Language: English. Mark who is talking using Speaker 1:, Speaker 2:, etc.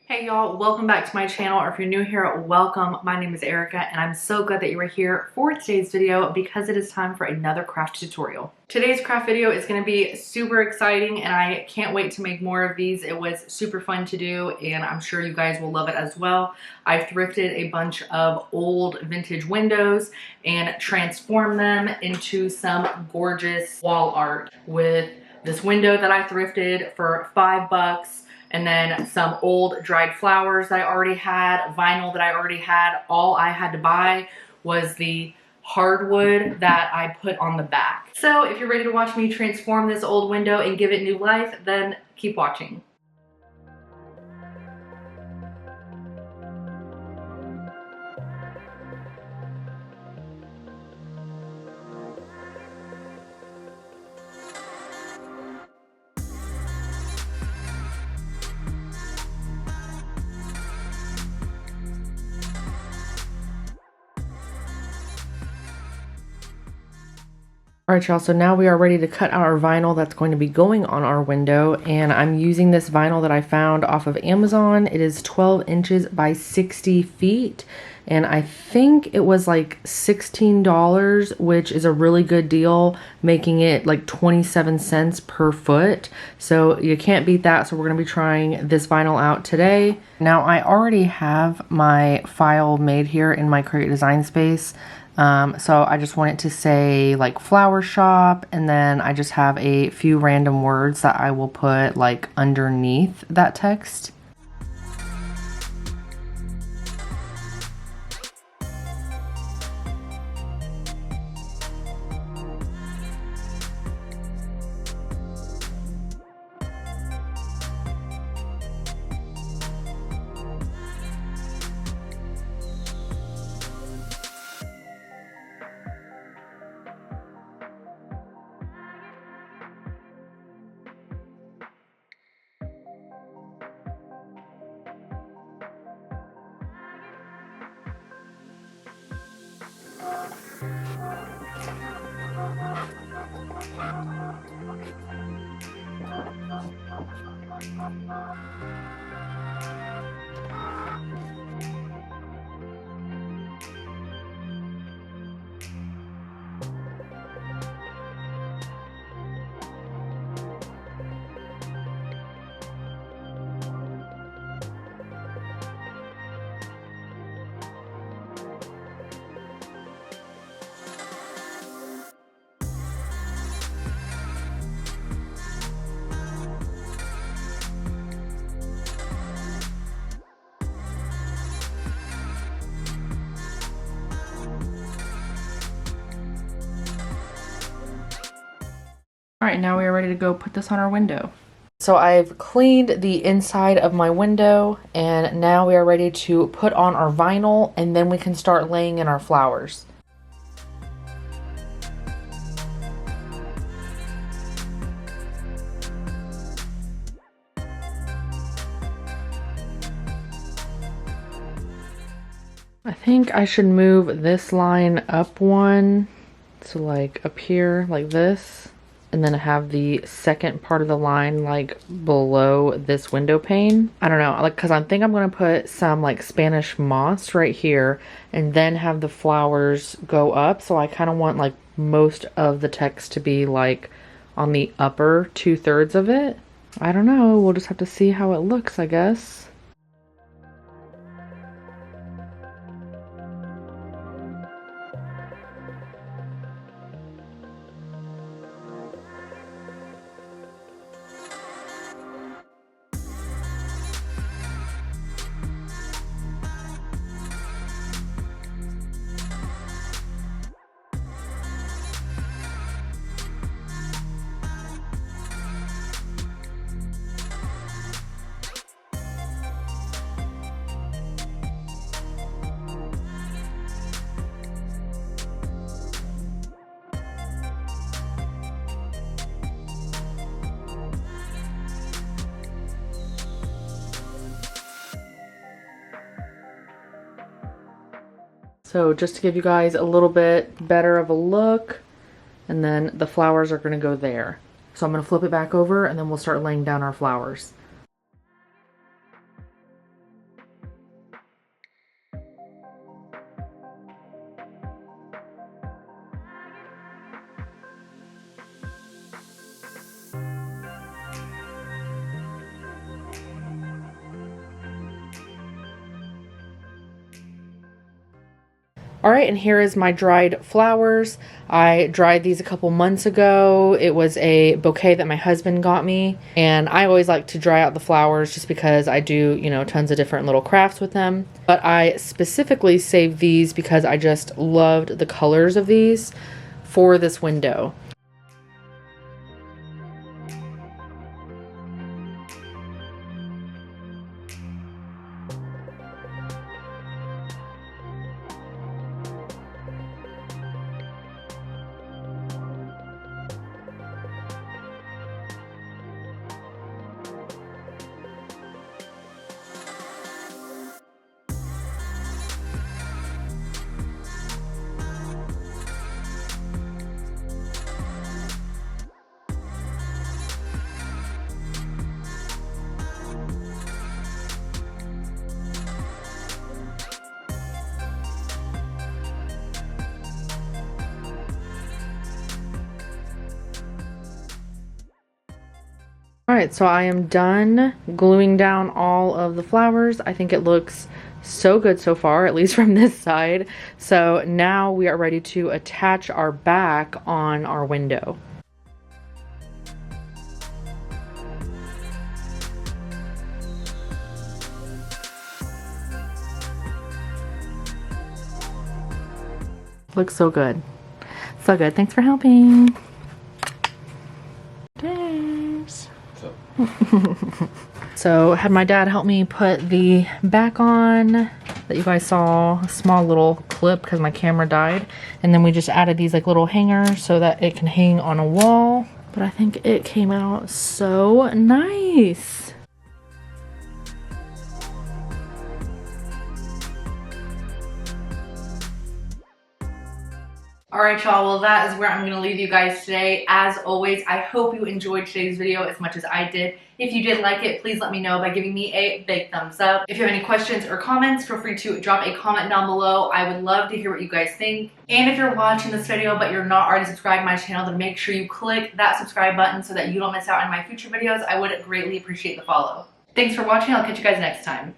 Speaker 1: Hey y'all, welcome back to my channel, or if you're new here, welcome. My name is Erica and I'm so glad that you are here for today's video because it is time for another craft tutorial. Today's craft video is going to be super exciting and I can't wait to make more of these. It was super fun to do and I'm sure you guys will love it as well. I've thrifted a bunch of old vintage windows and transformed them into some gorgeous wall art with this window that I thrifted for $5. And then some old dried flowers that I already had, vinyl that I already had. All I had to buy was the hardwood that I put on the back. So if you're ready to watch me transform this old window and give it new life, then keep watching. Alright y'all, so now we are ready to cut out our vinyl that's going to be going on our window, and I'm using this vinyl that I found off of Amazon. It is 12 inches by 60 feet, and I think it was like $16, which is a really good deal, making it like 27 cents per foot. So you can't beat that, so we're going to be trying this vinyl out today. Now I already have my file made here in my Create Design Space. So I just want it to say like flower shop, and then I just have a few random words that I will put like underneath that text. Alright, now we are ready to go put this on our window. So I've cleaned the inside of my window, and now we are ready to put on our vinyl, and then we can start laying in our flowers. I think I should move this line up one, so like up here like this, and then have the second part of the line like below this window pane. I don't know, like, because I think I'm going to put some like Spanish moss right here and then have the flowers go up. So I kind of want like most of the text to be like on the upper 2/3 of it. I don't know, we'll just have to see how it looks, I guess. So just to give you guys a little bit better of a look, and then the flowers are gonna go there. So I'm gonna flip it back over and then we'll start laying down our flowers. All right, and here is my dried flowers. I dried these a couple months ago. It was a bouquet that my husband got me, and I always like to dry out the flowers just because I do, you know, tons of different little crafts with them. But I specifically saved these because I just loved the colors of these for this window. Alright, so I am done gluing down all of the flowers. I think it looks so good so far, at least from this side. So now we are ready to attach our back on our window. Looks so good. So good. Thanks for helping. Thanks. So had my dad help me put the back on that you guys saw, a small little clip because my camera died, and then we just added these like little hangers so that it can hang on a wall. But I think it came out so nice. Alright y'all, well that is where I'm going to leave you guys today. As always, I hope you enjoyed today's video as much as I did. If you did like it, please let me know by giving me a big thumbs up. If you have any questions or comments, feel free to drop a comment down below. I would love to hear what you guys think. And if you're watching this video but you're not already subscribed to my channel, then make sure you click that subscribe button so that you don't miss out on my future videos. I would greatly appreciate the follow. Thanks for watching. I'll catch you guys next time.